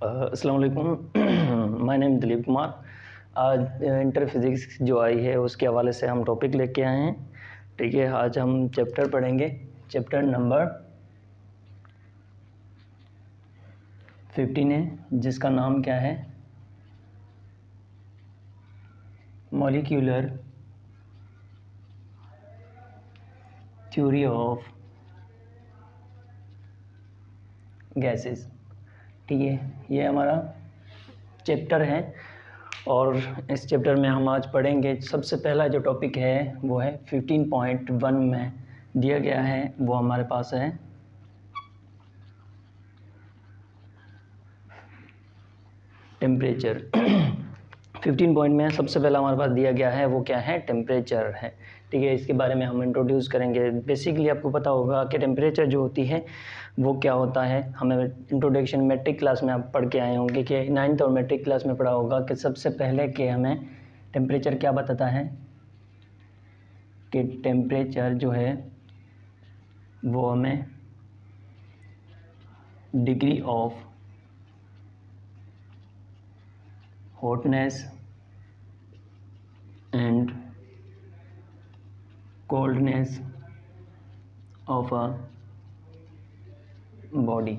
अस्सलाम वालेकुम। My name Dilip Kumar. आज इंटर फिज़िक्स जो आई है उसके हवाले से हम टॉपिक लेके आए हैं। ठीक है, आज हम चैप्टर पढ़ेंगे, चैप्टर नंबर 15 है, जिसका नाम क्या है, मॉलिक्यूलर थ्योरी ऑफ गैसेस। ठीक है, ये हमारा चैप्टर है और इस चैप्टर में हम आज पढ़ेंगे। सबसे पहला जो टॉपिक है वो है 15.1 में दिया गया है, वो हमारे पास है टेम्परेचर। 15 पॉइंट में सबसे पहला हमारे पास दिया गया है वो क्या है, टेम्परेचर है। ठीक है, इसके बारे में हम इंट्रोड्यूस करेंगे। बेसिकली आपको पता होगा कि टेम्परेचर जो होती है वो क्या होता है। हमें इंट्रोडक्शन मैट्रिक क्लास में आप पढ़ के आए होंगे कि 9th और मैट्रिक क्लास में पढ़ा होगा कि सबसे पहले कि हमें टेम्परेचर क्या बताता है, कि टेम्परेचर जो है वो हमें degree of hotness and coldness of a body.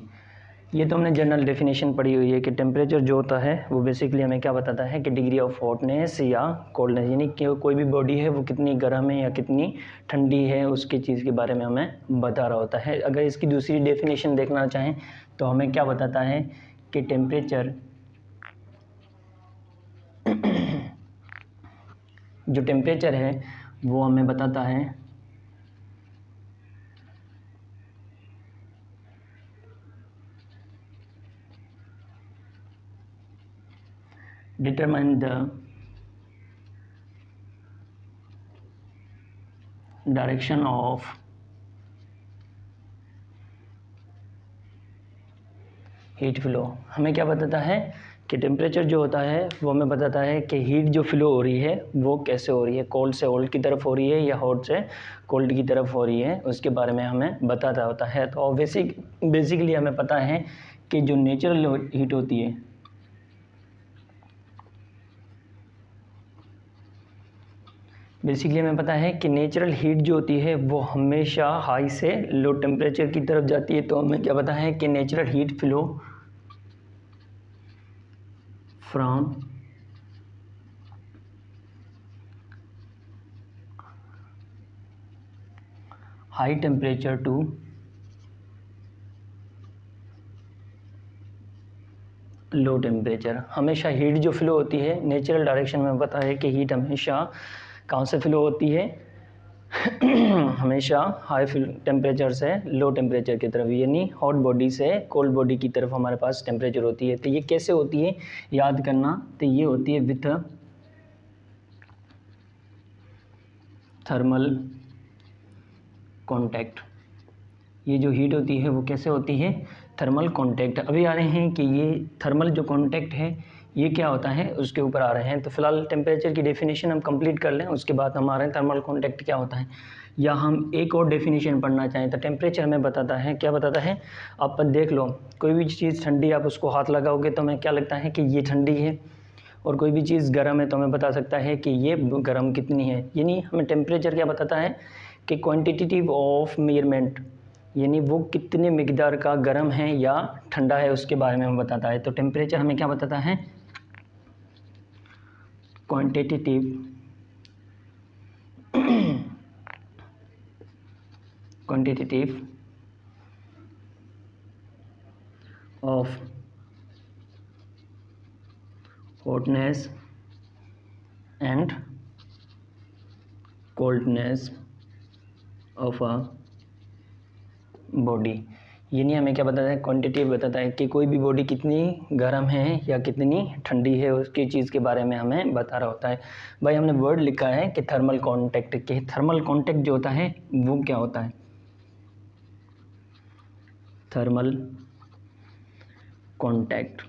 ये तो हमने जनरल डेफिनेशन पढ़ी हुई है कि टेम्परेचर जो होता है वो बेसिकली हमें क्या बताता है कि डिग्री ऑफ हॉटनेस या कोल्डनेस, यानी कि कोई भी बॉडी है वो कितनी गर्म है या कितनी ठंडी है, उसकी चीज़ के बारे में हमें बता रहा होता है। अगर इसकी दूसरी डेफिनेशन देखना चाहें तो हमें क्या बताता है कि टेम्परेचर जो टेम्परेचर है वो हमें बताता है determine the direction of heat flow. हमें क्या बताता है कि टेम्परेचर जो होता है वो हमें बताता है कि हीट जो फ्लो हो रही है वो कैसे हो रही है, कोल्ड से हॉट की तरफ हो रही है या हॉट से कोल्ड की तरफ हो रही है, उसके बारे में हमें बताता होता है। तो बेसिकली हमें पता है कि जो नेचुरल हीट होती है, बेसिकली हमें पता है कि नेचुरल हीट जो होती है वो हमेशा हाई से लो टेम्परेचर की तरफ जाती है। तो हमें क्या पता है कि natural heat flow from high temperature to low temperature. हमेशा हीट जो फ्लो होती है नेचुरल डायरेक्शन में पता है कि हीट हमेशा कहाँ से फ्लो होती है हमेशा हाई टेम्परेचर से लो टेम्परेचर की तरफ, यानी हॉट बॉडी से कोल्ड बॉडी की तरफ हमारे पास टेम्परेचर होती है। तो ये कैसे होती है याद करना, तो ये होती है विथ थर्मल कॉन्टैक्ट। ये जो हीट होती है वो कैसे होती है, थर्मल कॉन्टैक्ट। अभी आ रहे हैं कि ये थर्मल जो कॉन्टैक्ट है ये क्या होता है उसके ऊपर आ रहे हैं। तो फिलहाल टेम्परेचर की डेफिनेशन हम कंप्लीट कर लें, उसके बाद हम आ रहे हैं थर्मल कॉन्टैक्ट क्या होता है। या हम एक और डेफिनेशन पढ़ना चाहें तो टेम्परेचर हमें बताता है, क्या बताता है, आप देख लो कोई भी चीज़ ठंडी, आप उसको हाथ लगाओगे तो हमें क्या लगता है कि ये ठंडी है, और कोई भी चीज़ गर्म है तो हमें बता सकता है कि ये गर्म कितनी है। यानी हमें टेम्परेचर क्या बताता है कि क्वांटिटेटिव ऑफ मेजरमेंट, यानी वो कितने मिकदार का गर्म है या ठंडा है उसके बारे में हमें बताता है। तो टेम्परेचर हमें क्या बताता है, quantitative of hotness and coldness of a body. यानी हमें क्या बताता है, क्वांटिटी बताता है कि कोई भी बॉडी कितनी गर्म है या कितनी ठंडी है, उसकी चीज़ के बारे में हमें बता रहा होता है। भाई हमने वर्ड लिखा है कि थर्मल कॉन्टैक्ट, के थर्मल कॉन्टैक्ट जो होता है वो क्या होता है, थर्मल कॉन्टैक्ट।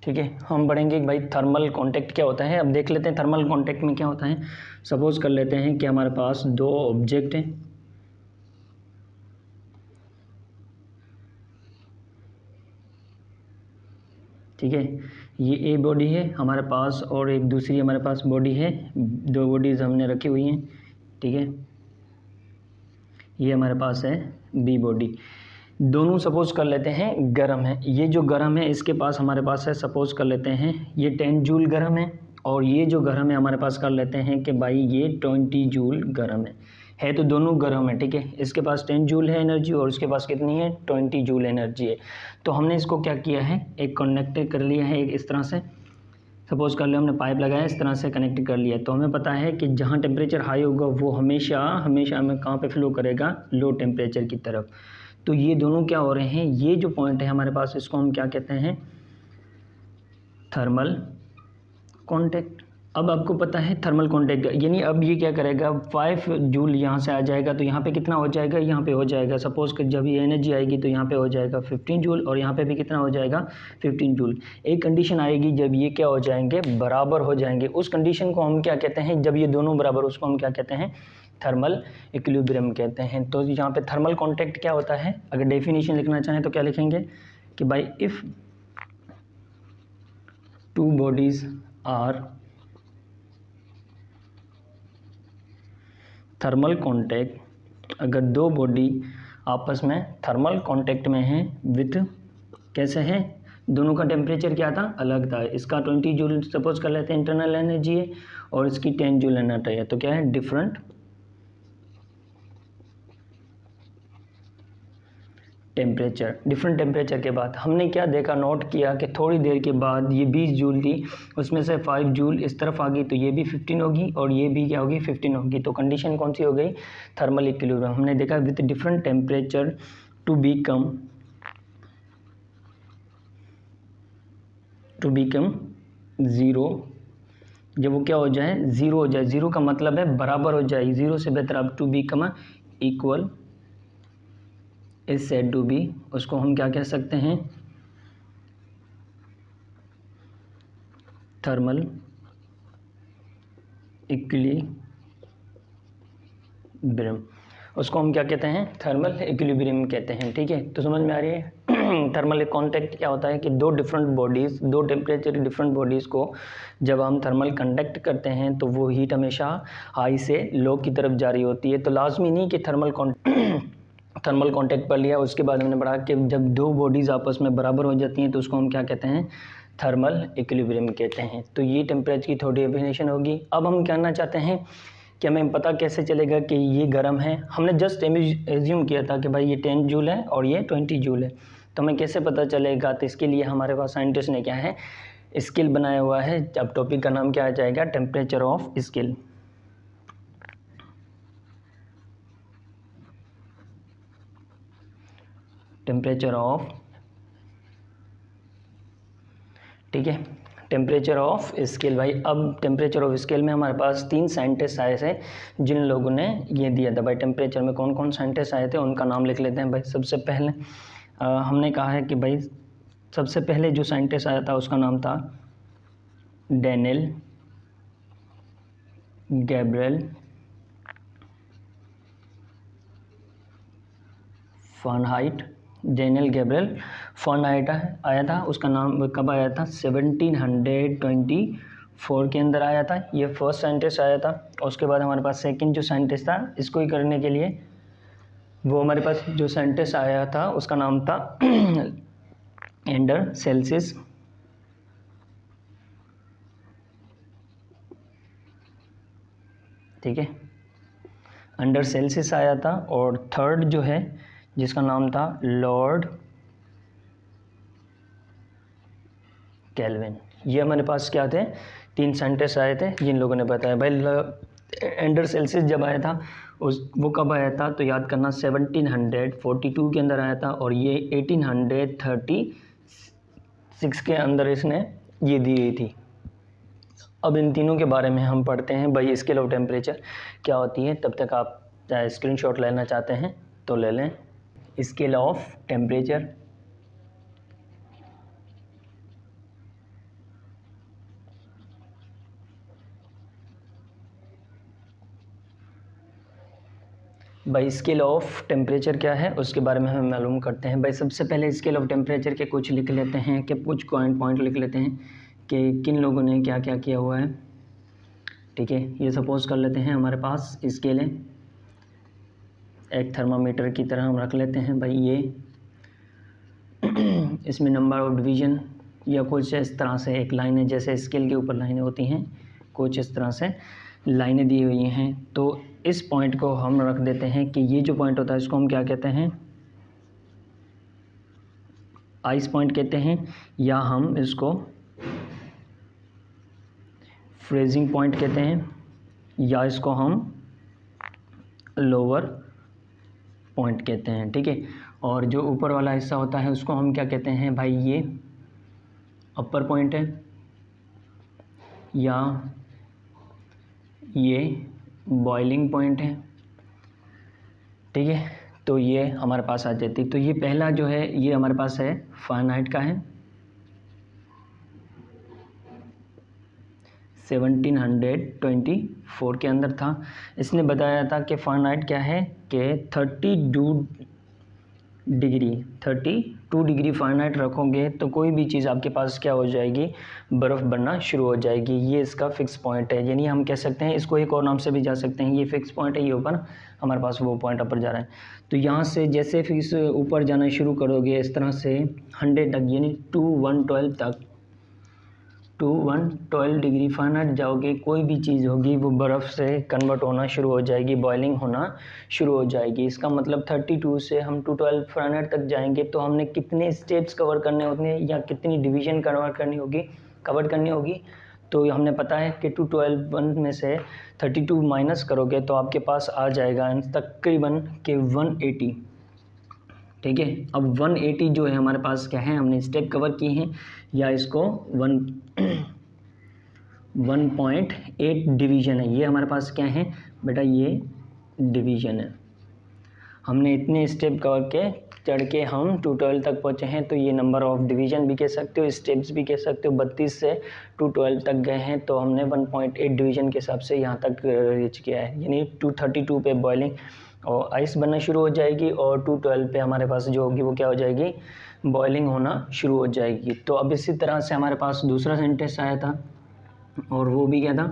ठीक है, हम पढ़ेंगे कि भाई थर्मल कॉन्टैक्ट क्या होता है। अब देख लेते हैं थर्मल कॉन्टैक्ट में क्या होता है। सपोज कर लेते हैं कि हमारे पास दो ऑब्जेक्ट हैं, ठीक है। ये ए बॉडी है हमारे पास और एक दूसरी हमारे पास बॉडी है, दो बॉडीज़ हमने रखी हुई हैं, ठीक है। ये हमारे पास है बी बॉडी। दोनों सपोज कर लेते हैं गर्म है, ये जो गर्म है इसके पास हमारे पास है, सपोज कर लेते हैं ये 10 जूल गर्म है, और ये जो गर्म है हमारे पास कर लेते हैं कि भाई ये 20 जूल गर्म है तो दोनों गर्म है, ठीक है। इसके पास 10 जूल है एनर्जी और इसके पास कितनी है 20 जूल एनर्जी है। तो हमने इसको क्या किया है, एक कनेक्ट कर लिया है एक इस तरह से, सपोज कर लिया हमने पाइप लगाया इस तरह से कनेक्ट कर लिया। तो हमें पता है कि जहाँ टेम्परेचर हाई होगा वो हमेशा हमें कहाँ पे फ्लो करेगा, लो टेम्परेचर की तरफ। तो ये दोनों क्या हो रहे हैं, ये जो पॉइंट है हमारे पास इसको हम क्या कहते हैं, थर्मल कॉन्टैक्ट। अब आपको पता है थर्मल कॉन्टैक्ट यानी अब ये क्या करेगा, 5 जूल यहाँ से आ जाएगा तो यहाँ पे कितना हो जाएगा, यहाँ पे हो जाएगा, सपोज कि जब ये एनर्जी आएगी तो यहाँ पे हो जाएगा 15 जूल और यहाँ पे भी कितना हो जाएगा 15 जूल। एक कंडीशन आएगी जब ये क्या हो जाएंगे, बराबर हो जाएंगे, उस कंडीशन को हम क्या कहते हैं, जब ये दोनों बराबर उसको हम क्या कहते हैं, थर्मल इक्विलिब्रियम कहते हैं। तो यहाँ पे थर्मल कॉन्टैक्ट क्या होता है, अगर डेफिनेशन लिखना चाहें तो क्या लिखेंगे कि भाई if two bodies are thermal contact, अगर दो बॉडी आपस में थर्मल कॉन्टैक्ट में हैं विथ, कैसे हैं, दोनों का टेम्परेचर क्या था, अलग था। इसका 20 जूल सपोज कर लेते हैं इंटरनल एनर्जी है और इसकी 10 जूल एनर्जी है, तो क्या है डिफरेंट टेम्परेचर के बाद हमने क्या देखा, नोट किया कि थोड़ी देर के बाद ये 20 जूल थी, उसमें से 5 जूल इस तरफ आ गई तो ये भी 15 होगी और ये भी क्या होगी 15 होगी। तो कंडीशन कौन सी हो गई, थर्मल इक्विलिब्रियम। हमने देखा with different temperature to become zero, जब वो क्या हो जाए, ज़ीरो हो जाए, ज़ीरो का मतलब है बराबर हो जाए, ज़ीरो से बेहतर अब to become equal is said to be, उसको हम क्या कह सकते हैं, थर्मल इक्विलिब्रियम, उसको हम क्या कहते हैं, थर्मल इक्विलिब्रियम कहते हैं, ठीक है। तो समझ में आ रही है थर्मल कॉन्टैक्ट क्या होता है कि दो डिफरेंट बॉडीज़, दो टेम्परेचर डिफरेंट बॉडीज़ को जब हम थर्मल कंडक्ट करते हैं तो वो हीट हमेशा हाई से लो की तरफ जारी होती है। तो लाजमी नहीं कि थर्मल कॉन्टैक्ट पर लिया, उसके बाद हमने पढ़ा कि जब दो बॉडीज़ आपस में बराबर हो जाती हैं तो उसको हम क्या कहते हैं, थर्मल इक्विलिब्रियम कहते हैं। तो ये टेम्परेचर की थोड़ी डेफिनेशन होगी। अब हम कहना चाहते हैं कि हमें पता कैसे चलेगा कि ये गर्म है, हमने जस्ट एज्यूम किया था कि भाई ये 10 जूल है और ये 20 जूल है, तो हमें कैसे पता चलेगा, तो इसके लिए हमारे पास साइंटिस्ट ने क्या है, स्केल बनाया हुआ है। अब टॉपिक का नाम क्या आ जाएगा, temperature of scale. Temperature of, ठीक है, टेम्परेचर ऑफ स्केल। भाई अब टेम्परेचर ऑफ स्केल में हमारे पास 3 साइंटिस्ट आए थे जिन लोगों ने ये दिया था। भाई टेम्परेचर में कौन कौन साइंटिस्ट आए थे उनका नाम लिख लेते हैं। भाई सबसे पहले हमने कहा है कि भाई सबसे पहले जो साइंटिस्ट आया था उसका नाम था Daniel Gabriel Fahrenheit. Daniel Gabriel Fahrenheit आया था, उसका नाम कब आया था, 1724 के अंदर आया था, ये फर्स्ट साइंटिस्ट आया था। उसके बाद हमारे पास सेकंड जो साइंटिस्ट था इसको ही करने के लिए, वो हमारे पास जो साइंटिस्ट आया था उसका नाम था एंडर सेल्सियस, ठीक है, अंडर सेल्सियस आया था। और थर्ड जो है जिसका नाम था लॉर्ड केल्विन। ये हमारे पास क्या थे, 3 साइंटिस्ट आए थे जिन लोगों ने बताया। भाई एंडर सेल्सियस जब आया था वो कब आया था, तो याद करना 1742 के अंदर आया था और ये 1836 के अंदर इसने ये दी गई थी। अब इन तीनों के बारे में हम पढ़ते हैं। भाई स्केल ऑफ टेम्परेचर क्या होती है, तब तक आप चाहे स्क्रीनशॉट लेना चाहते हैं तो ले लें। स्केल ऑफ टेम्परेचर, भाई स्केल ऑफ टेम्परेचर क्या है उसके बारे में हम मालूम करते हैं। भाई सबसे पहले स्केल ऑफ टेम्परेचर के कुछ लिख लेते हैं कि कुछ पॉइंट लिख लेते हैं कि किन लोगों ने क्या क्या किया हुआ है। ठीक है, ये सपोज कर लेते हैं हमारे पास स्केल है, एक थर्मामीटर की तरह हम रख लेते हैं भाई ये इसमें नंबर ऑफ डिवीज़न या कुछ इस तरह से एक लाइन है, जैसे स्केल के ऊपर लाइनें होती हैं कुछ इस तरह से लाइनें दी हुई हैं। तो इस पॉइंट को हम रख देते हैं कि ये जो पॉइंट होता है इसको हम क्या कहते हैं, आइस पॉइंट कहते हैं, या हम इसको फ्रीजिंग पॉइंट कहते हैं, या इसको हम लोअर पॉइंट कहते हैं। ठीक है, और जो ऊपर वाला हिस्सा होता है उसको हम क्या कहते हैं भाई, ये अपर पॉइंट है या ये बॉइलिंग पॉइंट है। ठीक है, तो ये हमारे पास आ जाती है। तो ये पहला जो है ये हमारे पास है फ़ारेनहाइट का है, 1724 के अंदर था। इसने बताया था कि फ़ारेनहाइट क्या है कि 32 डिग्री फ़ारेनहाइट रखोगे तो कोई भी चीज़ आपके पास क्या हो जाएगी, बर्फ़ बनना शुरू हो जाएगी। ये इसका फ़िक्स पॉइंट है, यानी हम कह सकते हैं इसको एक और नाम से भी जा सकते हैं, ये फ़िक्स पॉइंट है, ये ऊपर हमारे पास वो पॉइंट ऊपर जा रहा है। तो यहाँ से जैसे फिक्स ऊपर जाना शुरू करोगे इस तरह से 100 तक, यानी 2112 तक 2112 डिग्री फ़ारेनहाइट जाओगे, कोई भी चीज़ होगी वो बर्फ़ से कन्वर्ट होना शुरू हो जाएगी, बॉइलिंग होना शुरू हो जाएगी। इसका मतलब 32 से हम 212 फ़ारेनहाइट तक जाएंगे तो हमने कितने स्टेप्स कवर करने होते हैं या कितनी डिवीज़न कवर करनी होगी। तो हमने पता है कि 212 में से 32 माइनस करोगे तो आपके पास आ जाएगा तकरीबन के 180। ठीक है, अब 180 जो है हमारे पास क्या है, हमने स्टेप कवर किए हैं, या इसको 1.8 डिवीज़न है। ये हमारे पास क्या है बेटा, ये डिवीज़न है। हमने इतने स्टेप कवर के चढ़ के हम 212 तक पहुँचे हैं, तो ये नंबर ऑफ डिवीज़न भी कह सकते हो, स्टेप्स भी कह सकते हो। 32 से 212 तक गए हैं तो हमने 1.8 डिवीज़न के हिसाब से यहाँ तक रीच किया है, यानी 232 पे बॉइलिंग और आइस बनना शुरू हो जाएगी और 212 पे हमारे पास जो होगी वो क्या हो जाएगी, बॉइलिंग होना शुरू हो जाएगी। तो अब इसी तरह से हमारे पास दूसरा सेंटेंस आया था और वो भी क्या था,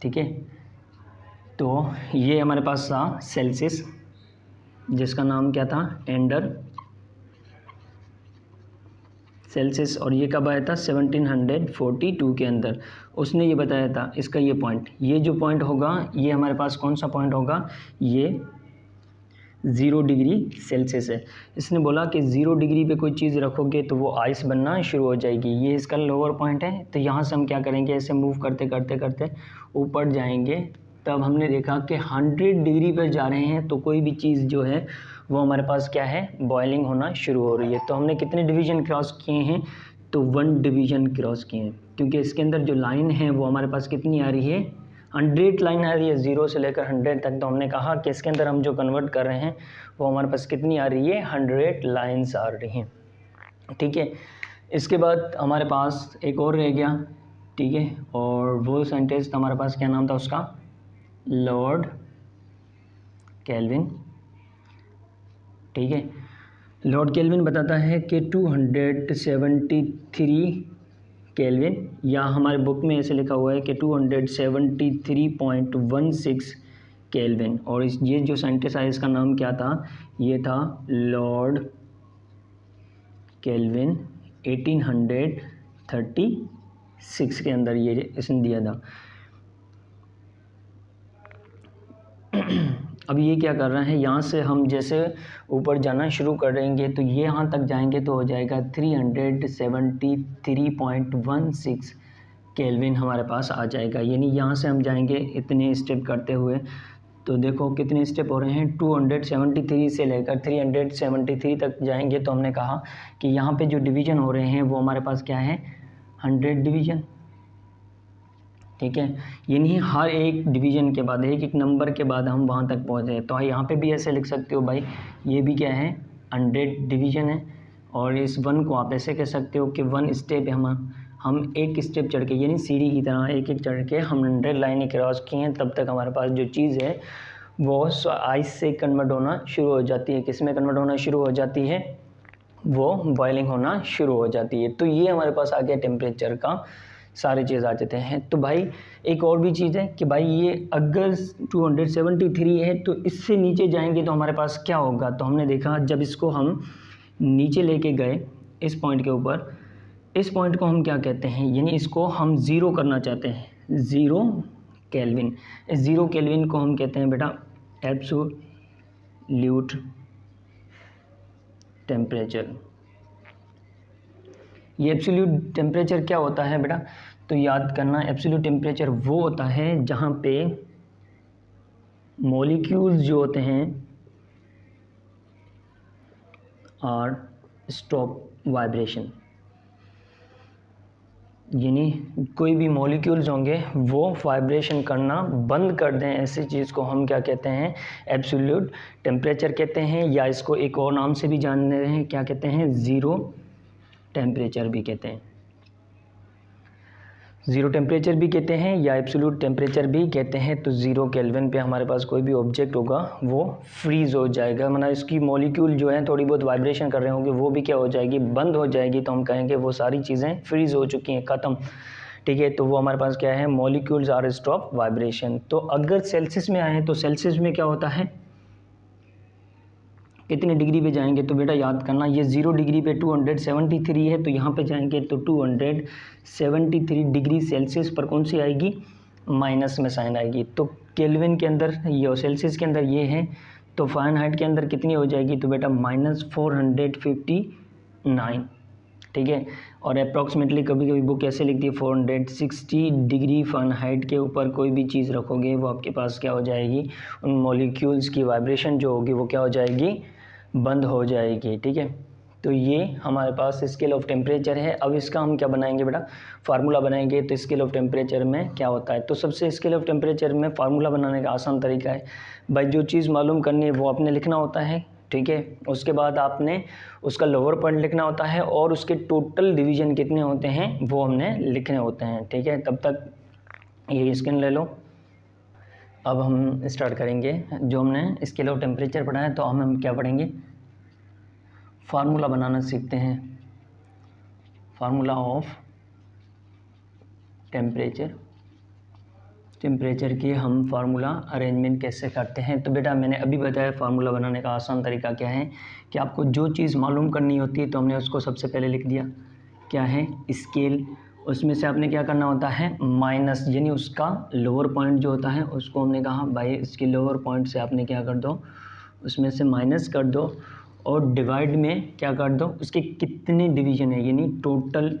ठीक है, तो ये हमारे पास था सेल्सियस, जिसका नाम क्या था, एंडर सेल्सियस, और ये कब आया था 1742 के अंदर। उसने ये बताया था इसका ये पॉइंट, ये जो पॉइंट होगा ये हमारे पास कौन सा पॉइंट होगा, ये 0 डिग्री सेल्सियस है। इसने बोला कि 0 डिग्री पे कोई चीज़ रखोगे तो वो आइस बनना शुरू हो जाएगी। ये इसका लोअर पॉइंट है। तो यहाँ से हम क्या करेंगे, ऐसे मूव करते करते ऊपर जाएंगे। तब हमने देखा कि 100 डिग्री पर जा रहे हैं तो कोई भी चीज़ जो है वो हमारे पास क्या है, बॉइलिंग होना शुरू हो रही है। तो हमने कितने डिवीज़न क्रॉस किए हैं, तो 1 डिवीज़न क्रॉस किए हैं, क्योंकि इसके अंदर जो लाइन है वो हमारे पास कितनी आ रही है, 100 लाइन आ रही है, 0 से लेकर 100 तक। तो हमने कहा कि इसके अंदर हम जो कन्वर्ट कर रहे हैं वो हमारे पास कितनी आ रही है, 100 लाइन्स आ रही हैं। ठीक है, इसके बाद हमारे पास एक और रह गया। ठीक है, और वो सेंटेंस हमारे पास क्या नाम था उसका, लॉर्ड केल्विन। ठीक है, लॉर्ड केल्विन बताता है कि 273 केल्विन, या हमारे बुक में ऐसे लिखा हुआ है कि 273.16 केल्विन। और ये जो साइंटिस्ट है इसका नाम क्या था, ये था लॉर्ड केल्विन। 1836 के अंदर ये इसने दिया था। अब ये क्या कर रहे हैं, यहाँ से हम जैसे ऊपर जाना शुरू करेंगे तो ये यहाँ तक जाएंगे तो हो जाएगा 373.16 केल्विन हमारे पास आ जाएगा। यानी यहाँ से हम जाएंगे इतने स्टेप करते हुए, तो देखो कितने स्टेप हो रहे हैं, 273 से लेकर 373 तक जाएंगे। तो हमने कहा कि यहाँ पे जो डिवीज़न हो रहे हैं वो हमारे पास क्या है, 100 डिवीज़न। ठीक है, यानी हर एक डिवीज़न के बाद, एक नंबर के बाद हम वहाँ तक पहुँचे। तो यहाँ पे भी ऐसे लिख सकते हो भाई, ये भी क्या है, 100 डिवीज़न है। और इस 1 को आप ऐसे कह सकते हो कि 1 स्टेप हम हम एक स्टेप चढ़ के, यानी सीढ़ी की तरह एक एक चढ़ के हम 100 लाइनें क्रॉस की हैं, तब तक हमारे पास जो चीज़ है वो आइस से कन्वर्ट होना शुरू हो जाती है। किस में कन्वर्ट होना शुरू हो जाती है? वो बॉइलिंग होना शुरू हो जाती है। तो ये हमारे पास आ गया टेम्परेचर का सारे चीज़ आ जाते हैं। तो भाई एक और भी चीज़ है कि भाई ये अगर 273 है तो इससे नीचे जाएंगे तो हमारे पास क्या होगा? तो हमने देखा जब इसको हम नीचे लेके गए इस पॉइंट के ऊपर, इस पॉइंट को हम क्या कहते हैं, यानी इसको हम ज़ीरो करना चाहते हैं, 0 केल्विन। इस 0 केल्विन को हम कहते हैं बेटा एब्सोल्यूट टेम्परेचर। ये एब्सोल्यूट टेम्परेचर क्या होता है बेटा? तो याद करना, एब्सोल्यूट टेम्परेचर वो होता है जहाँ पे मॉलिक्यूल्स जो होते हैं आर स्टॉप वाइब्रेशन, यानी कोई भी मॉलिक्यूल्स होंगे वो वाइब्रेशन करना बंद कर दें, ऐसी चीज़ को हम क्या कहते हैं? एब्सोल्यूट टेम्परेचर कहते हैं, या इसको एक और नाम से भी जान रहे हैं, क्या कहते हैं? 0 टेम्परेचर भी कहते हैं। 0 टेम्परेचर भी कहते हैं या एब्सोल्यूट टेम्परेचर भी कहते हैं। तो 0 केल्विन पे हमारे पास कोई भी ऑब्जेक्ट होगा वो फ्रीज़ हो जाएगा, मतलब इसकी मॉलिक्यूल जो है थोड़ी बहुत वाइब्रेशन कर रहे होंगे, वो भी क्या हो जाएगी? बंद हो जाएगी। तो हम कहेंगे वो सारी चीज़ें फ्रीज़ हो चुकी हैं, ख़त्म। ठीक है, तो वो हमारे पास क्या है? Molecules are stop vibration. तो अगर सेल्सियस में आए तो सेल्सियस में क्या होता है? कितने डिग्री पे जाएंगे? तो बेटा याद करना, ये 0 डिग्री पे 273 है, तो यहाँ पे जाएंगे तो 273 डिग्री सेल्सियस पर कौन सी आएगी? माइनस में साइन आएगी। तो केल्विन के अंदर ये और सेल्सियस के अंदर ये है, तो फ़ारेनहाइट के अंदर कितनी हो जाएगी? तो बेटा -459। ठीक है, और अप्रॉक्सीमेटली कभी कभी बुक ऐसे लिखती है 460 डिग्री फ़ारेनहाइट के ऊपर कोई भी चीज़ रखोगे वो आपके पास क्या हो जाएगी? उन मॉलिक्यूल्स की वाइब्रेशन जो होगी वो क्या हो जाएगी? बंद हो जाएगी। ठीक है, तो ये हमारे पास स्केल ऑफ टेम्परेचर है। अब इसका हम क्या बनाएंगे बेटा? फार्मूला बनाएंगे। तो स्केल ऑफ टेम्परेचर में क्या होता है? तो सबसे स्केल ऑफ टेम्परेचर में फार्मूला बनाने का आसान तरीका है भाई, जो चीज़ मालूम करनी है वो आपने लिखना होता है। ठीक है, उसके बाद आपने उसका लोअर पॉइंट लिखना होता है और उसके टोटल डिवीज़न कितने होते हैं वो हमने लिखने होते हैं। ठीक है, तब तक ये स्क्रीन ले लो। अब हम स्टार्ट करेंगे। जो हमने स्केल ऑफ टेम्परेचर पढ़ा है तो हम क्या पढ़ेंगे? फार्मूला बनाना सीखते हैं। फार्मूला ऑफ टेम्परेचर की हम फार्मूला अरेंजमेंट कैसे करते हैं? तो बेटा मैंने अभी बताया फार्मूला बनाने का आसान तरीका क्या है कि आपको जो चीज़ मालूम करनी होती है तो हमने उसको सबसे पहले लिख दिया, क्या है? स्केल। उसमें से आपने क्या करना होता है? माइनस, यानी उसका लोअर पॉइंट जो होता है उसको हमने कहा भाई इसके लोअर पॉइंट से आपने क्या कर दो? उसमें से माइनस कर दो और डिवाइड में क्या कर दो? उसके कितने डिवीज़न है, यानी टोटल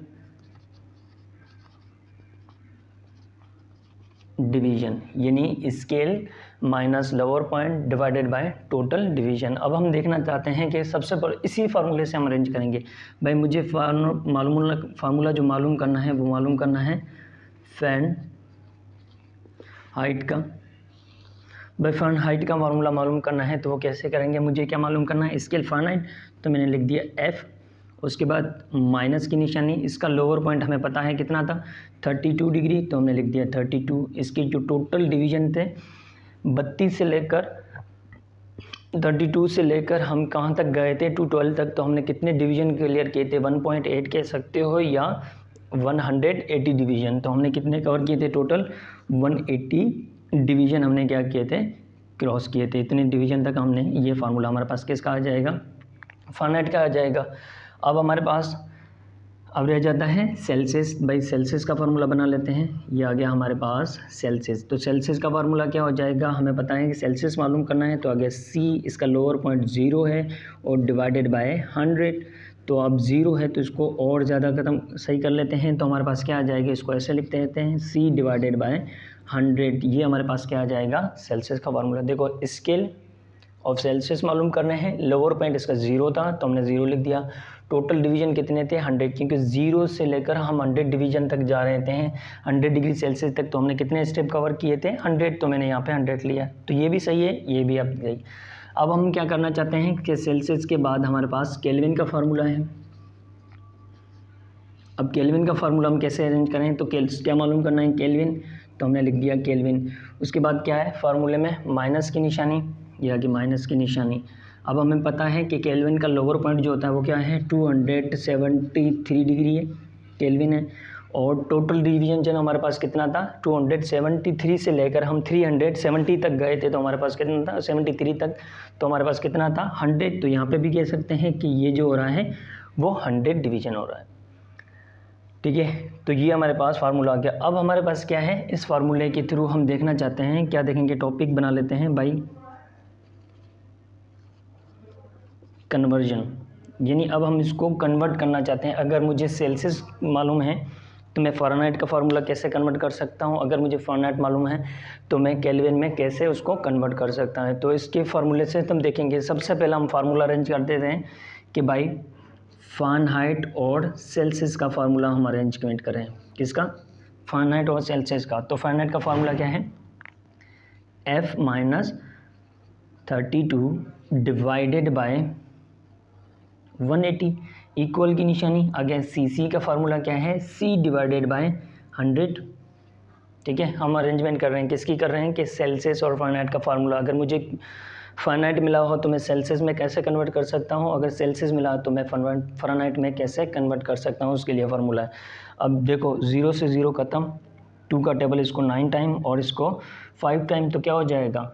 डिवीज़न, यानी scale minus lower point divided by total division. अब हम देखना चाहते हैं कि सबसे पहले इसी फार्मूले से हम अरेंज करेंगे। भाई मुझे फार्मूला जो मालूम करना है वो मालूम करना है फ़ारेनहाइट का। भाई फ़ारेनहाइट का फार्मूला मालूम करना है तो वो कैसे करेंगे? मुझे क्या मालूम करना है? स्केल फ़ारेनहाइट, तो मैंने लिख दिया F, उसके बाद माइनस की निशानी। इसका लोअर पॉइंट हमें पता है कितना था? 32 डिग्री, तो हमने लिख दिया 32। इसके जो टोटल डिवीज़न थे 32 से लेकर 32 से लेकर हम कहाँ तक गए थे? 212 तक। तो हमने कितने डिवीज़न क्लियर किए थे? 1.8 कह सकते हो या 180 डिवीज़न। तो हमने कितने कवर किए थे? टोटल 180 डिवीज़न हमने क्या किए थे? क्रॉस किए थे। इतने डिवीज़न तक हमने, ये फार्मूला हमारे पास किसका आ जाएगा? फ़ारेनहाइट का आ जाएगा। अब हमारे पास अब रह जाता है सेल्सियस। भाई सेल्सियस का फार्मूला बना लेते हैं। ये आ गया हमारे पास सेल्सियस। तो सेल्सियस का फार्मूला क्या हो जाएगा? हमें पता है कि सेल्सियस मालूम करना है तो आ गया C, इसका लोअर पॉइंट 0 है और डिवाइडेड बाय 100। तो अब 0 है तो इसको और ज़्यादा ख़त्म सही कर लेते हैं, तो हमारे पास क्या आ जाएगा? इसको ऐसे लिखते रहते हैं C डिवाइडेड बाय 100। ये हमारे पास क्या आ जाएगा? सेल्सियस का फार्मूला। देखो स्केल ऑफ सेल्सियस मालूम करने हैं, लोअर पॉइंट इसका 0 था तो हमने 0 लिख दिया। टोटल डिवीज़न कितने थे? 100, क्योंकि 0 से लेकर हम 100 डिवीज़न तक जा रहे थे 100 डिग्री सेल्सियस तक। तो हमने कितने स्टेप कवर किए थे? 100, तो मैंने यहाँ पे 100 लिया। तो ये भी सही है, ये भी अब गई। अब हम क्या करना चाहते हैं कि सेल्सियस के बाद हमारे पास केल्विन का फार्मूला है। अब केल्विन का फार्मूला हम कैसे अरेंज करें, तो क्या मालूम करना है, केल्विन, तो हमने लिख दिया केल्विन। उसके बाद क्या है फार्मूले में माइनस की निशानी, या कि माइनस की निशानी। अब हमें पता है कि केल्विन का लोअर पॉइंट जो होता है वो क्या है 273 डिग्री है, केल्विन है। और टोटल डिवीजन जो हमारे पास कितना था 273 से लेकर हम 370 तक गए थे, तो हमारे पास कितना था 73 तक, तो हमारे पास कितना था 100। तो यहाँ पे भी कह सकते हैं कि ये जो हो रहा है वो 100 डिवीजन हो रहा है, ठीक है। तो ये हमारे पास फार्मूला आ गया। अब हमारे पास क्या है, इस फार्मूले के थ्रू हम देखना चाहते हैं, क्या देखेंगे, टॉपिक बना लेते हैं बाई कन्वर्जन, यानी अब हम इसको कन्वर्ट करना चाहते हैं। अगर मुझे सेल्सियस मालूम है तो मैं फ़ारेनहाइट का फार्मूला कैसे कन्वर्ट कर सकता हूँ, अगर मुझे फ़ारेनहाइट मालूम है तो मैं केल्विन में कैसे उसको कन्वर्ट कर सकता है। तो इसके फार्मूले से हम देखेंगे, सबसे पहले हम फार्मूला अरेंज कर देते हैं कि भाई फ़ारेनहाइट और सेल्सियस का फार्मूला हम अरेंजमेंट करें। किसका, फ़ारेनहाइट और सेल्सियस का। तो फ़ारेनहाइट का फार्मूला क्या है, F-32 डिवाइडेड बाय 180 इक्वल की निशानी। अगेन सी का फार्मूला क्या है, C डिवाइडेड बाय 100, ठीक है। हम अरेंजमेंट कर रहे हैं, किसकी कर रहे हैं कि सेल्सियस और फ़ारेनहाइट का फार्मूला। अगर मुझे फ़ारेनहाइट मिला हो तो मैं सेल्सियस में कैसे कन्वर्ट कर सकता हूँ, अगर सेल्सियस मिला तो मैं फ़ारेनहाइट में कैसे कन्वर्ट कर सकता हूँ, उसके लिए फार्मूला है। अब देखो 0 से 0 ख़त्म, 2 का टेबल इसको 9 टाइम और इसको 5 टाइम, तो क्या हो जाएगा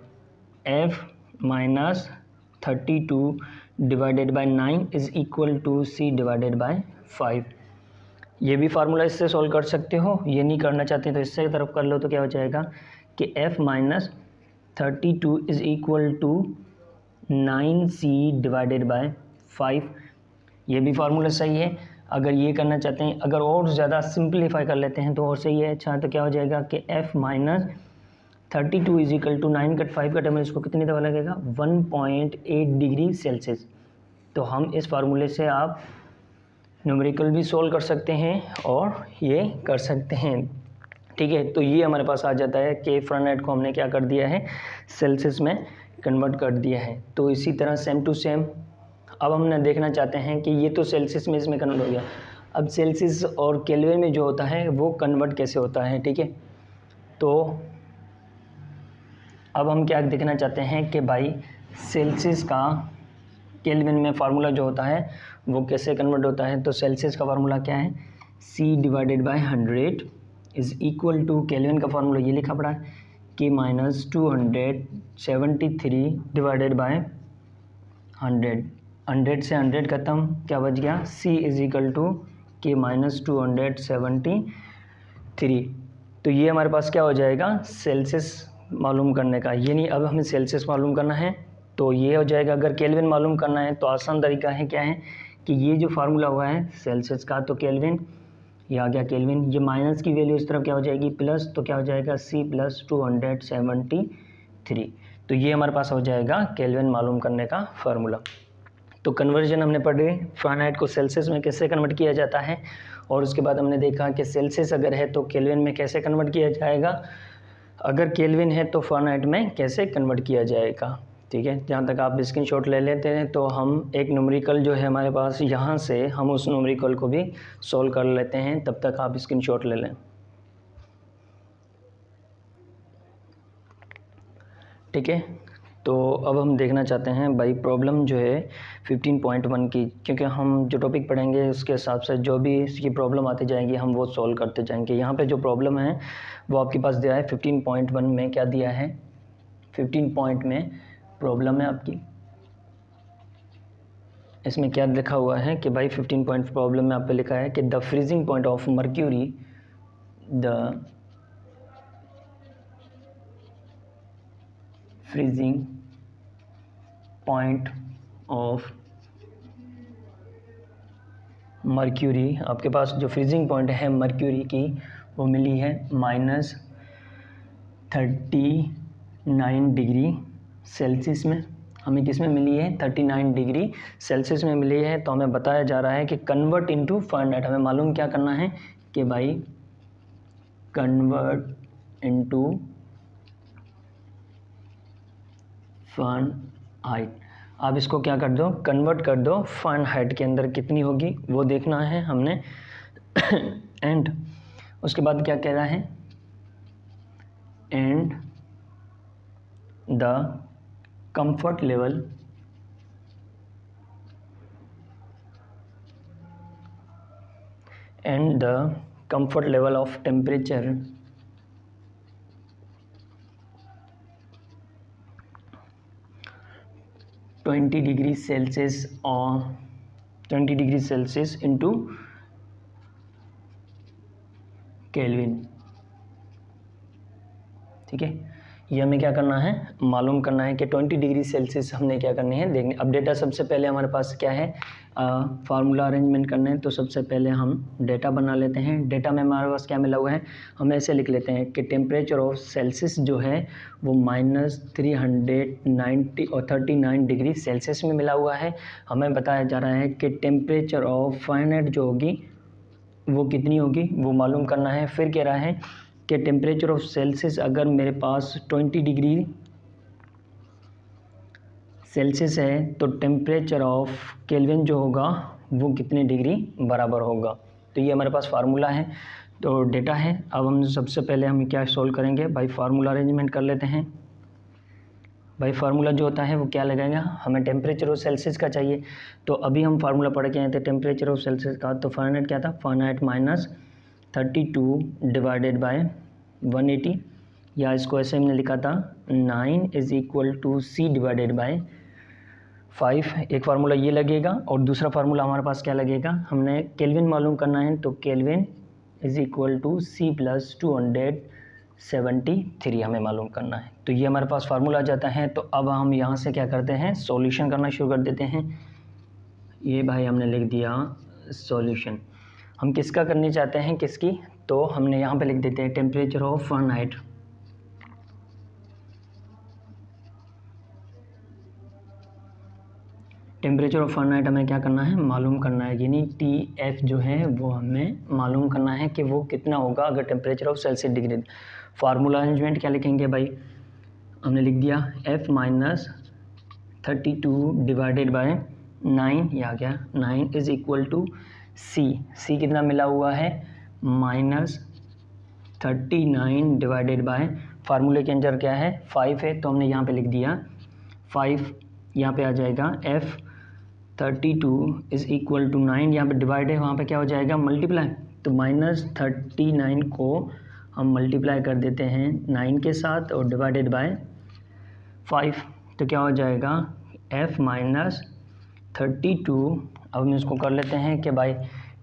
F-32 divided by 9 is equal to C divided by 5। ये भी फार्मूला इससे सॉल्व कर सकते हो, ये नहीं करना चाहते तो इससे तरफ कर लो, तो क्या हो जाएगा कि F-32 is equal to 9C divided by 5। ये भी फार्मूला सही है। अगर ये करना चाहते हैं, अगर और ज़्यादा सिंप्लीफाई कर लेते हैं तो और सही है। अच्छा, तो क्या हो जाएगा कि F-32 is equal to 9 cut 5 का टेबल, इसको कितनी दफ़ा लगेगा 1.8 डिग्री सेल्सियस। तो हम इस फार्मूले से आप न्यूमेरिकल भी सोल्व कर सकते हैं और ये कर सकते हैं, ठीक है। तो ये हमारे पास आ जाता है कि फ़ारेनहाइट को हमने क्या कर दिया है, सेल्सियस में कन्वर्ट कर दिया है। तो इसी तरह सेम टू सेम अब हमने देखना चाहते हैं कि ये तो सेल्सियस में इसमें कन्वर्ट हो गया, अब सेल्सियस और केल्विन में जो होता है वो कन्वर्ट कैसे होता है, ठीक है। तो अब हम क्या देखना चाहते हैं कि भाई सेल्सियस का केल्विन में फार्मूला जो होता है वो कैसे कन्वर्ट होता है। तो सेल्सियस का फार्मूला क्या है, C divided by 100 is equal to, Kelvin का फार्मूला ये लिखा पड़ा है कि -273 डिवाइडेड बाय 100, 100 से 100 खत्म, क्या बच गया C इज़ इक्वल टू कि -273। तो ये हमारे पास क्या हो जाएगा सेल्सियस मालूम करने का, ये नहीं, अब हमें सेल्सियस मालूम करना है तो ये हो जाएगा। अगर केल्विन मालूम करना है तो आसान तरीका है, क्या है कि ये जो फार्मूला हुआ है सेल्सियस का, तो केल्विन ये आ गया केल्विन, ये माइनस की वैल्यू इस तरफ क्या हो जाएगी प्लस, तो क्या हो जाएगा C प्लस 273। तो ये हमारे पास हो जाएगा केल्विन मालूम करने का फार्मूला। तो कन्वर्जन हमने पढ़ी फ़ारेनहाइट को सेल्सियस में कैसे कन्वर्ट किया जाता है, और उसके बाद हमने देखा कि सेल्सियस अगर है तो केल्विन में कैसे कन्वर्ट किया जाएगा, अगर केल्विन है तो फ़ारेनहाइट में कैसे कन्वर्ट किया जाएगा, ठीक है। जहाँ तक आप स्क्रीनशॉट ले लेते हैं तो हम एक न्यूमेरिकल जो है हमारे पास, यहाँ से हम उस न्यूमेरिकल को भी सॉल्व कर लेते हैं, तब तक आप स्क्रीनशॉट ले लें, ठीक है। तो अब हम देखना चाहते हैं भाई प्रॉब्लम जो है 15.1 की, क्योंकि हम जो टॉपिक पढ़ेंगे उसके हिसाब से जो भी इसकी प्रॉब्लम आती जाएगी हम वो सॉल्व करते जाएंगे। यहाँ पे जो प्रॉब्लम है वो आपके पास दिया है 15.1 में, क्या दिया है 15 पॉइंट में प्रॉब्लम है आपकी, इसमें क्या लिखा हुआ है कि भाई 15 पॉइंट प्रॉब्लम में आप पे लिखा है कि the freezing point of mercury, the freezing point of mercury, आपके पास जो फ्रीजिंग पॉइंट है मर्क्यूरी की वो मिली है -39 डिग्री सेल्सियस में। हमें किस में मिली है 39 डिग्री सेल्सियस में मिली है। तो हमें बताया जा रहा है कि कन्वर्ट इनटू फ़ारेनहाइट, हमें मालूम क्या करना है कि भाई कन्वर्ट इनटू फ़ारेनहाइट, आप इसको क्या कर दो कन्वर्ट कर दो फ़ारेनहाइट के अंदर कितनी होगी वो देखना है हमने। एंड उसके बाद क्या कह रहा है, and the comfort level of temperature twenty degree Celsius into kelvin. ठीक है, ये हमें क्या करना है, मालूम करना है कि 20 डिग्री सेल्सियस हमने क्या करनी है देखने। अब डेटा सबसे पहले हमारे पास क्या है, फार्मूला अरेंजमेंट करना है। तो सबसे पहले हम डेटा बना लेते हैं। डेटा में हमारे पास क्या मिला हुआ है, हम ऐसे लिख लेते हैं कि टेम्परेचर ऑफ सेल्सियस जो है वो -390 और 39 डिग्री सेल्सियस में मिला हुआ है। हमें बताया जा रहा है कि टेम्परेचर ऑफ फ़ारेनहाइट जो होगी वो कितनी होगी, वो मालूम करना है। फिर कह रहा है कि टेम्परेचर ऑफ सेल्सियस अगर मेरे पास 20 डिग्री सेल्सियस है तो टेम्परेचर ऑफ केल्विन जो होगा वो कितने डिग्री बराबर होगा। तो ये हमारे पास फार्मूला है, तो डेटा है। अब हम सबसे पहले हम क्या सोल्व करेंगे भाई, फार्मूला अरेंजमेंट कर लेते हैं। भाई फार्मूला जो होता है वो क्या लगाएगा, हमें टेम्परेचर ऑफ सेल्सियस का चाहिए। तो अभी हम फार्मूला पढ़ के आए थे टेम्परेचर ऑफ सेल्सियस का। तो फ़ारेनहाइट क्या था, फ़ारेनहाइट -32 डिवाइडेड बाय 180, या इसको ऐसे हमने लिखा था 9 = C डिवाइडेड बाय 5। एक फार्मूला ये लगेगा और दूसरा फार्मूला हमारे पास क्या लगेगा, हमने केल्विन मालूम करना है। तो केल्विन = C + 273 हमें मालूम करना है। तो ये हमारे पास फार्मूला आ जाता है। तो अब हम यहाँ से क्या करते हैं, सॉल्यूशन करना शुरू कर देते हैं। ये भाई हमने लिख दिया सॉल्यूशन। हम किसका करनी चाहते हैं, किसकी, तो हमने यहाँ पे लिख देते हैं temperature of Fahrenheit. Temperature of Fahrenheit हमें क्या करना है, मालूम करना है। यानी TF जो है वो हमें मालूम करना है कि वो कितना होगा अगर temperature of Celsius degree. Formula arrangement क्या लिखेंगे भाई, हमने लिख दिया F -32 डिवाइडेड बाय 9, या क्या 9 = C कितना मिला हुआ है, -39 डिवाइडेड बाय, फार्मूले के अंदर क्या है 5 है, तो हमने यहाँ पे लिख दिया 5। यहाँ पे आ जाएगा F32 = 9, यहाँ पे डिवाइड है, वहाँ पे क्या हो जाएगा मल्टीप्लाई। तो -39 को हम मल्टीप्लाई कर देते हैं 9 के साथ और डिवाइडेड बाय 5, तो क्या हो जाएगा F -32। अब हम इसको कर लेते हैं कि भाई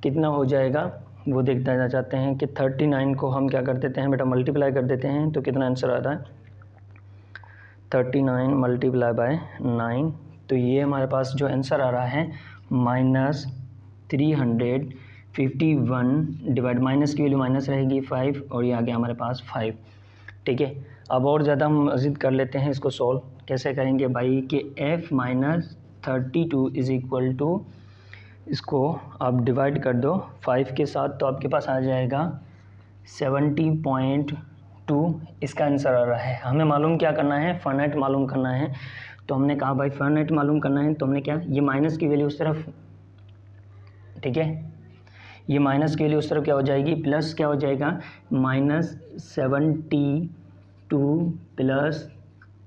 कितना हो जाएगा वो देखना चाहते हैं कि 39 को हम क्या कर देते हैं बेटा, मल्टीप्लाई कर देते हैं। तो कितना आंसर आ रहा है, 39 × 9। तो ये हमारे पास जो आंसर आ रहा है -351 डिवाइड, माइनस की वैल्यू माइनस रहेगी 5 और ये आ गया हमारे पास 5। ठीक है, अब और ज़्यादा हम मज़ीद कर लेते हैं इसको सॉल्व। कैसे करेंगे भाई कि F -32 = इसको आप डिवाइड कर दो 5 के साथ, तो आपके पास आ जाएगा 70.2। इसका आंसर आ रहा है। हमें मालूम क्या करना है, फ़ारेनहाइट मालूम करना है। तो हमने कहा भाई फ़ारेनहाइट मालूम करना है, तो हमने क्या, ये माइनस की वैल्यू उस तरफ, ठीक है, ये माइनस की वैल्यू उस तरफ क्या हो जाएगी, प्लस क्या हो जाएगा, -72 +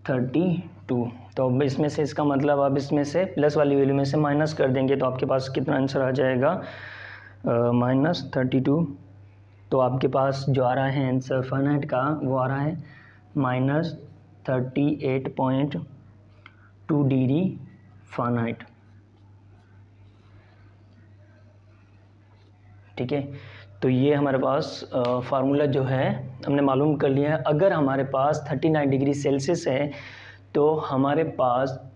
32। तो अब इसमें से इसका मतलब अब इसमें से प्लस वाली वैल्यू में से माइनस कर देंगे तो आपके पास कितना आंसर आ जाएगा, -32। तो आपके पास जो आ रहा है आंसर फ़ारेनहाइट का वो आ रहा है -38.2 डिग्री फ़ारेनहाइट। ठीक है, तो ये हमारे पास फार्मूला जो है हमने मालूम कर लिया है। अगर हमारे पास 39 डिग्री सेल्सियस है तो हमारे पास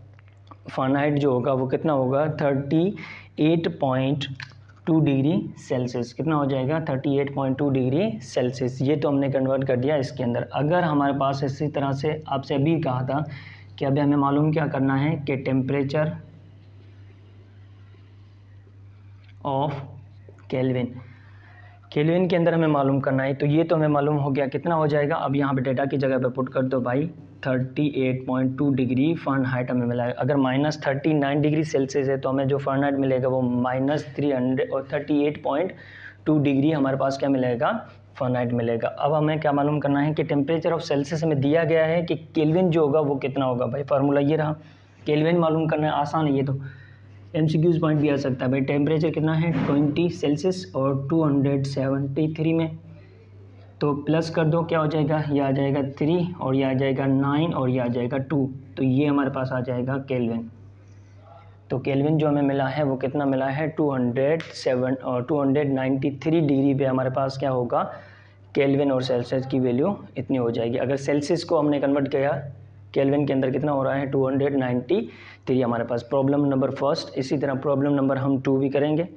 फ़ारेनहाइट जो होगा वो कितना होगा, 38.2 डिग्री सेल्सियस। कितना हो जाएगा, 38.2 डिग्री सेल्सियस। ये तो हमने कन्वर्ट कर दिया इसके अंदर। अगर हमारे पास इसी तरह से आपसे अभी कहा था कि अभी हमें मालूम क्या करना है कि टेम्परेचर ऑफ केल्विन के अंदर हमें मालूम करना है। तो ये तो हमें मालूम हो गया, कितना हो जाएगा। अब यहाँ पे डेटा की जगह पे पुट कर दो भाई, 38.2 डिग्री फ़ारेनहाइट हमें मिला है। अगर -39 डिग्री सेल्सियस है तो हमें जो फ़ारेनहाइट मिलेगा वो -38.2 2 डिग्री हमारे पास क्या मिलेगा, फ़ारेनहाइट मिलेगा। अब हमें क्या मालूम करना है कि टेम्परेचर ऑफ सेल्सियस हमें दिया गया है कि केल्विन जो होगा वो कितना होगा। भाई फार्मूला ये रहा, केल्विन मालूम करना है, आसान है ये तो, MCQs पॉइंट भी आ सकता है। भाई टेम्परेचर कितना है 20 सेल्सियस और 273 में, तो प्लस कर दो, क्या हो जाएगा, ये आ जाएगा 3 और ये आ जाएगा 9 और ये आ जाएगा 2, तो ये हमारे पास आ जाएगा केल्विन। तो केल्विन जो हमें मिला है वो कितना मिला है 207 और 293 डिग्री पे हमारे पास क्या होगा, केल्विन और सेल्सियस की वैल्यू इतनी हो जाएगी। अगर सेल्सियस को हमने कन्वर्ट किया केल्विन के अंदर कितना हो रहा है 293 हमारे पास। प्रॉब्लम नंबर फर्स्ट, इसी तरह प्रॉब्लम नंबर हम 2 भी करेंगे।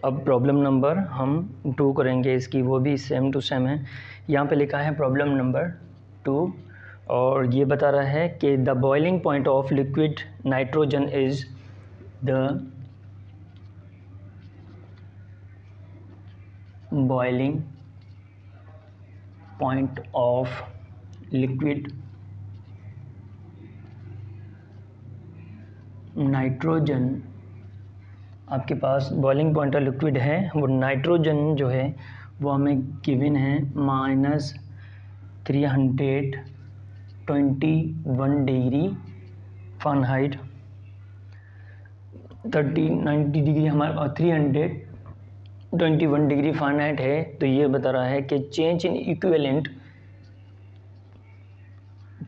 अब प्रॉब्लम नंबर हम 2 करेंगे इसकी, वो भी सेम टू सेम है। यहाँ पे लिखा है प्रॉब्लम नंबर 2 और ये बता रहा है कि the boiling point of liquid nitrogen is the boiling point of liquid nitrogen, आपके पास बॉइलिंग पॉइंट ऑफ लिक्विड है वो नाइट्रोजन जो है वो हमें गिवन है -321 डिग्री फ़ारेनहाइट, 90 डिग्री हमारे 321 डिग्री फ़ारेनहाइट है। तो ये बता रहा है कि change in equivalent,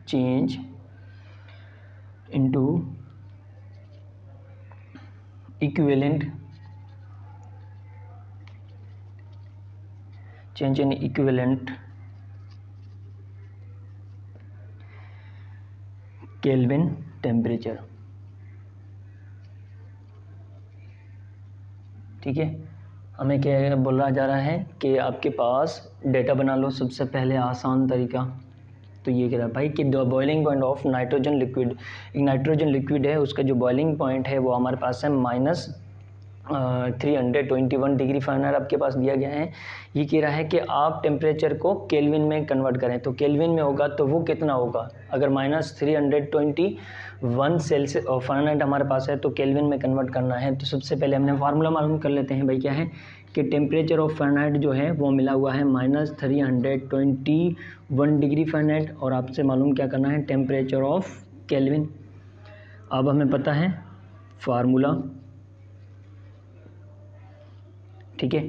change into equivalent, change in equivalent kelvin temperature. ठीक है, हमें क्या बोला जा रहा है कि आपके पास डेटा बना लो। सबसे पहले आसान तरीका तो ये कह रहा है भाई कि the boiling point of nitrogen liquid, एक नाइट्रोजन लिक्विड है उसका जो बॉइलिंग पॉइंट है वो हमारे पास है -321 डिग्री फ़ारेनहाइट आपके पास दिया गया है। ये कह रहा है कि आप टेम्परेचर को केल्विन में कन्वर्ट करें, तो केल्विन में होगा तो वो कितना होगा। अगर -321 सेल्सियस और फ़ारेनहाइट हमारे पास है तो केल्विन में कन्वर्ट करना है, तो सबसे पहले हमने फार्मूला मालूम कर लेते हैं। भाई क्या है कि टेम्परेचर ऑफ फ़ारेनहाइट जो है वो मिला हुआ है -321 डिग्री फ़ारेनहाइट, और आपसे मालूम क्या करना है टेम्परेचर ऑफ केल्विन। अब हमें पता है फार्मूला, ठीक है।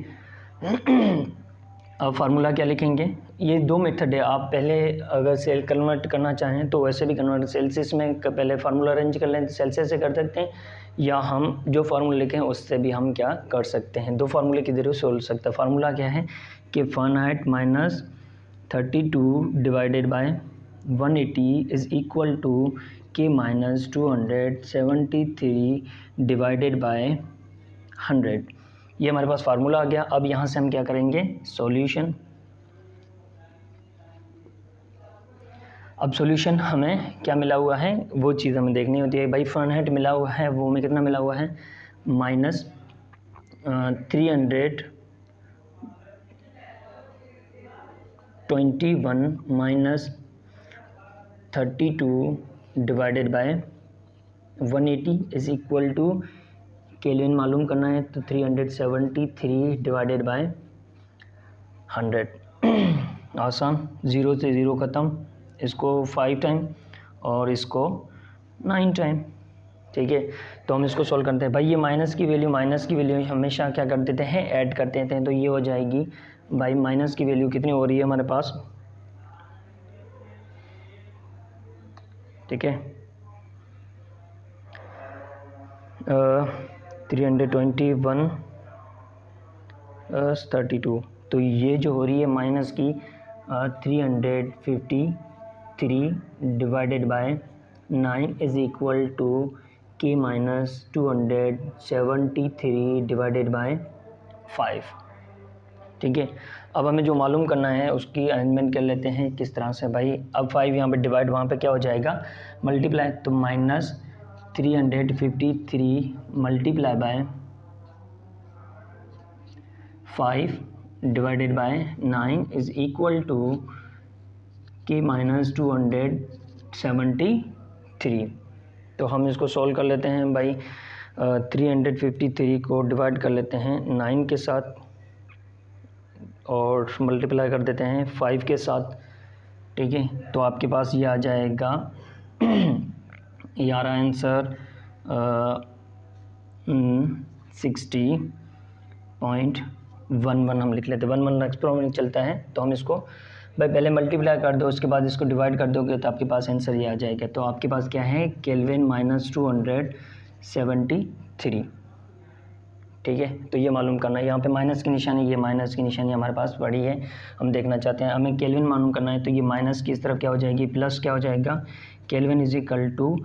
अब फार्मूला क्या लिखेंगे, ये 2 मेथड है। आप पहले अगर सेल कन्वर्ट करना चाहें तो वैसे भी कन्वर्ट, सेल्सियस में पहले फार्मूला अरेंज कर लें तो सेल्सियस से कर सकते हैं, या हम जो फार्मूला लिखें उससे भी हम क्या कर सकते हैं। 2 फार्मूले की जरूर सोल्व सकता है। फार्मूला क्या है कि Fahrenheit -32 divided by 180 is equal to K -273 divided by 100। ये हमारे पास फार्मूला आ गया। अब यहाँ से हम क्या करेंगे सॉल्यूशन। अब सॉल्यूशन हमें क्या मिला हुआ है वो चीज़ हमें देखनी होती है। भाई फ़ारेनहाइट मिला हुआ है वो हमें कितना मिला हुआ है -321 -32 divided by 180 is equal to Kelvin मालूम करना है तो 373 डिवाइडेड बाय 100। आसान, 0 से 0 ख़त्म, इसको 5 टाइम और इसको 9 टाइम। ठीक है, तो हम इसको सॉल्व करते हैं। भाई ये माइनस की वैल्यू हमेशा क्या कर देते हैं ऐड कर देते हैं, तो ये हो जाएगी भाई माइनस की वैल्यू कितनी हो रही है हमारे पास, ठीक है 321 32, तो ये जो हो रही है माइनस की 353 divided by 9 is equal to K -273 divided by 5। ठीक है, अब हमें जो मालूम करना है उसकी अरेंजमेंट कर लेते हैं किस तरह से। भाई अब 5 यहाँ पे डिवाइड, वहाँ पे क्या हो जाएगा मल्टीप्लाई, तो -353 multiply by 5 divided by 9 is equal to K -273। तो हम इसको सॉल्व कर लेते हैं भाई। 353 को डिवाइड कर लेते हैं 9 के साथ और मल्टीप्लाई कर देते हैं 5 के साथ, ठीक है। तो आपके पास ये आ जाएगा ये आ रहा है आंसर 60.11 हम लिख लेते हैं। 11 एक्सपोनेंशियल चलता है तो हम इसको भाई पहले मल्टीप्लाई कर दो, उसके बाद इसको डिवाइड कर दोगे तो आपके पास आंसर ये आ जाएगा। तो आपके पास क्या है, केल्विन -273, ठीक है। तो ये मालूम करना है, यहाँ पे माइनस की निशानी, ये माइनस की निशानी हमारे पास पड़ी है, हम देखना चाहते हैं। हमें केल्विन मालूम करना है तो ये माइनस की इस तरफ क्या हो जाएगी, प्लस क्या हो जाएगा, kelvin is equal two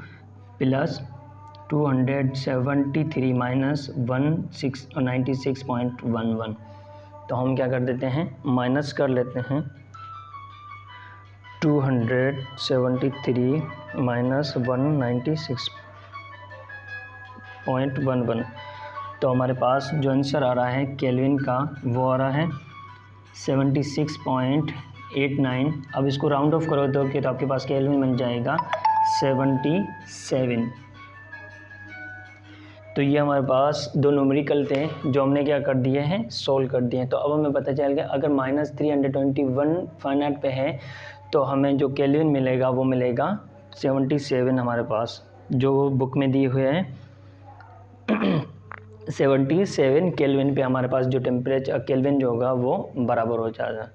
plus 273 minus 96.11। तो हम क्या कर देते हैं, माइनस कर लेते हैं 273 माइनस 196.11। तो हमारे पास जो आंसर आ रहा है केल्विन का वो आ रहा है 76.89। अब इसको राउंड ऑफ करो तो आपके पास केल्विन बन जाएगा 77। तो ये हमारे पास दो न्यूमेरिकल थे जो हमने क्या कर दिए हैं, सोल्व कर दिए हैं। तो अब हमें पता चल गया अगर -321 फारेनहाइट पे है तो हमें जो केल्विन मिलेगा वो मिलेगा 77 हमारे पास जो बुक में दिए हुए हैं 77 केल्विन पे हमारे पास जो टेम्परेचर केल्विन जो होगा वो बराबर हो जाएगा,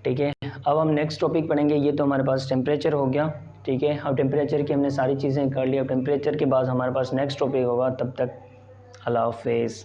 ठीक है। अब हम नेक्स्ट टॉपिक पढ़ेंगे। ये तो हमारे पास टेम्परेचर हो गया, ठीक है। अब टेम्परेचर की हमने सारी चीज़ें कर ली। अब टेम्परेचर के बाद हमारे पास नेक्स्ट टॉपिक होगा, तब तक अल्लाह हाफिज़।